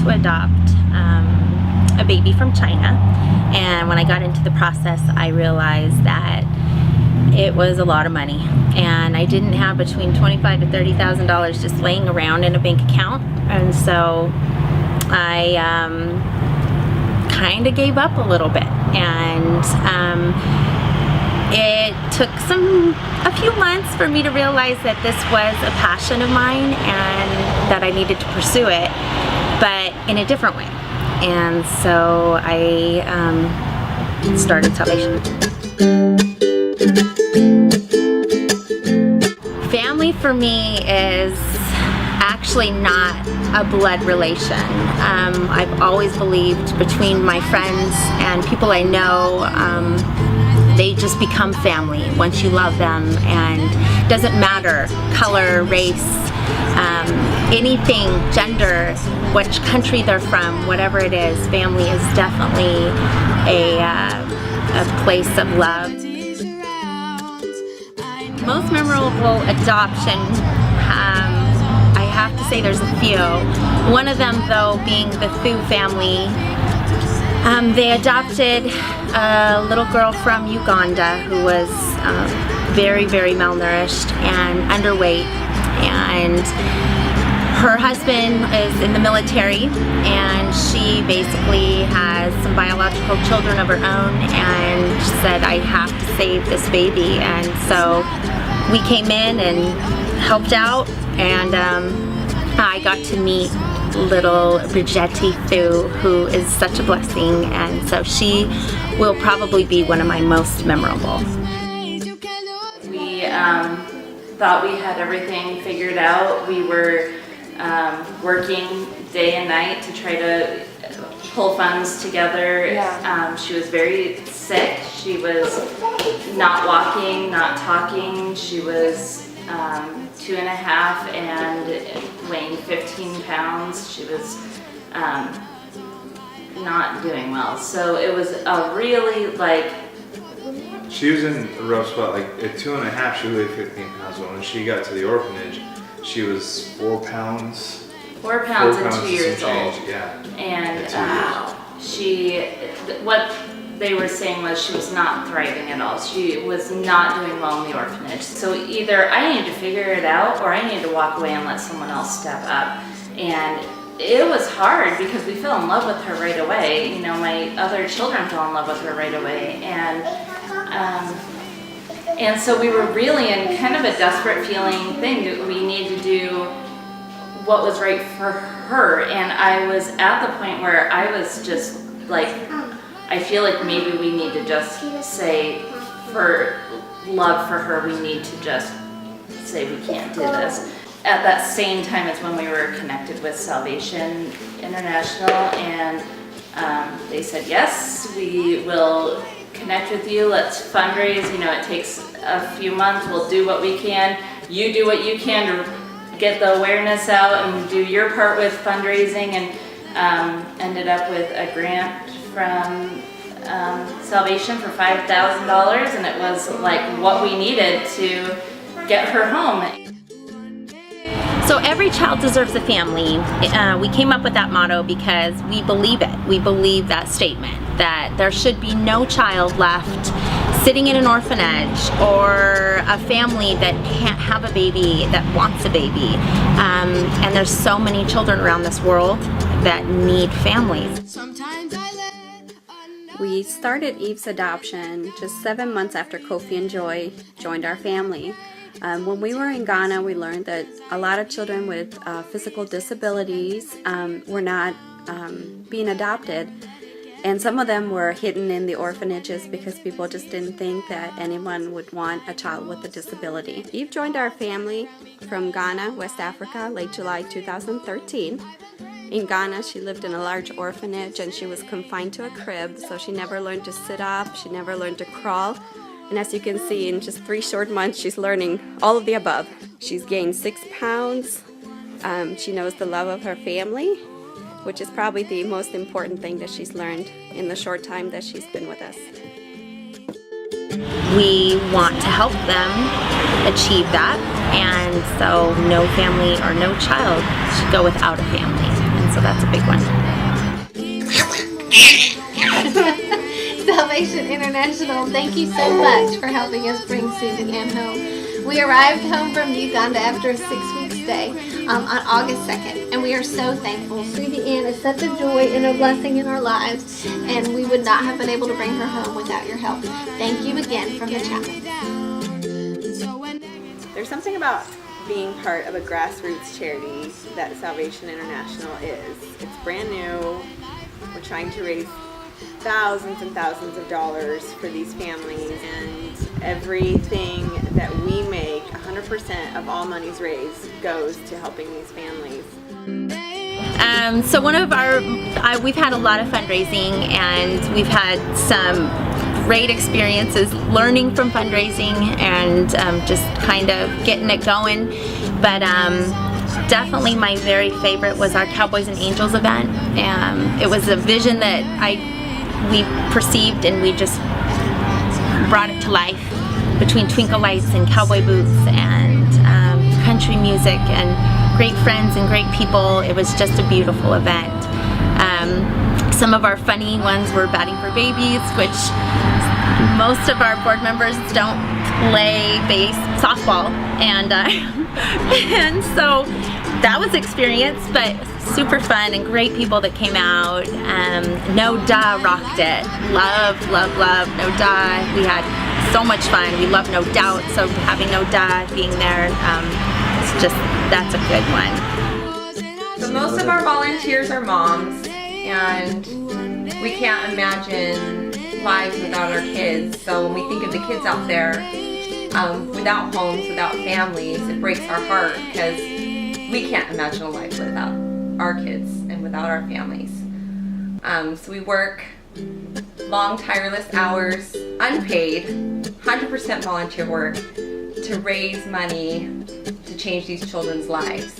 to adopt a baby from China, and when I got into the process I realized that it was a lot of money, and I didn't have between $25,000 to $30,000 just laying around in a bank account, and so I kind of gave up a little bit, and it took a few months for me to realize that this was a passion of mine and that I needed to pursue it, but in a different way. And so I started Salvation. Family for me is actually not a blood relation. I've always believed between my friends and people I know, they just become family once you love them, and it doesn't matter color, race, anything, gender, which country they're from, whatever it is, family is definitely a place of love. Most memorable adoption, I have to say there's a few. One of them though being the Thu family. They adopted a little girl from Uganda who was very, very malnourished and underweight, and her husband is in the military, and she basically has some biological children of her own, and said, I have to save this baby. And so we came in and helped out, and I got to meet little Brigetti Thu, who is such a blessing, and so she will probably be one of my most memorable. We thought we had everything figured out. We were working day and night to try to pull funds together. Yeah. She was very sick. She was not walking, not talking. She was 2.5 and weighing 15 pounds. She was not doing well. So it was a really she was in a rough spot. Like at 2.5, she weighed 15 pounds. But when she got to the orphanage, she was 4 pounds. 4 pounds and 2 and years some old. change, yeah. And what they were saying was she was not thriving at all. She was not doing well in the orphanage. So either I needed to figure it out, or I needed to walk away and let someone else step up. And it was hard because we fell in love with her right away. You know, my other children fell in love with her right away. And so we were really in kind of a desperate feeling thing that we needed to do what was right for her. And I was at the point where I was just like, I feel like maybe we need to just say, for love for her, we need to just say we can't do this. At that same time as when we were connected with Salvation International, and they said, yes, we will connect with you, let's fundraise. You know, it takes a few months, we'll do what we can. You do what you can to get the awareness out and do your part with fundraising, and ended up with a grant from Salvation for $5,000, and it was like what we needed to get her home. So every child deserves a family. We came up with that motto because we believe it. We believe that statement, that there should be no child left sitting in an orphanage or a family that can't have a baby, that wants a baby. And there's so many children around this world that need families. We started Eve's Adoption just 7 months after Kofi and Joy joined our family. When we were in Ghana, we learned that a lot of children with physical disabilities were not being adopted, and some of them were hidden in the orphanages because people just didn't think that anyone would want a child with a disability. Eve joined our family from Ghana, West Africa, late July 2013. In Ghana, she lived in a large orphanage and she was confined to a crib, so she never learned to sit up, she never learned to crawl. And as you can see, in just 3 short months, she's learning all of the above. She's gained 6 pounds. She knows the love of her family, which is probably the most important thing that she's learned in the short time that she's been with us. We want to help them achieve that, and so no family or no child should go without a family. And so that's a big one. Salvation International, thank you so much for helping us bring Susie Ann home. We arrived home from Uganda after a 6-week stay on August 2nd, and we are so thankful. Susie Ann is such a joy and a blessing in our lives, and we would not have been able to bring her home without your help. Thank you again from the chapel. There's something about being part of a grassroots charity that Salvation International is. It's brand new. We're trying to raise thousands and thousands of dollars for these families, and everything that we make, 100% of all monies raised goes to helping these families. So one of we've had a lot of fundraising, and we've had some great experiences learning from fundraising and just kind of getting it going. But definitely my very favorite was our Cowboys and Angels event. It was a vision that we perceived, and we just brought it to life between twinkle lights and cowboy boots and country music and great friends and great people. It was just a beautiful event. Some of our funny ones were batting for babies, which most of our board members don't play softball, and and so that was experience, but super fun and great people that came out. No Duh rocked it. Love, love, love No Duh. We had so much fun. We love No Doubt, so having No Duh being there, that's a good one. So most of our volunteers are moms, and we can't imagine lives without our kids. So when we think of the kids out there, without homes, without families, it breaks our heart, because we can't imagine a life without our kids and without our families. So we work long, tireless hours, unpaid, 100% volunteer work to raise money to change these children's lives.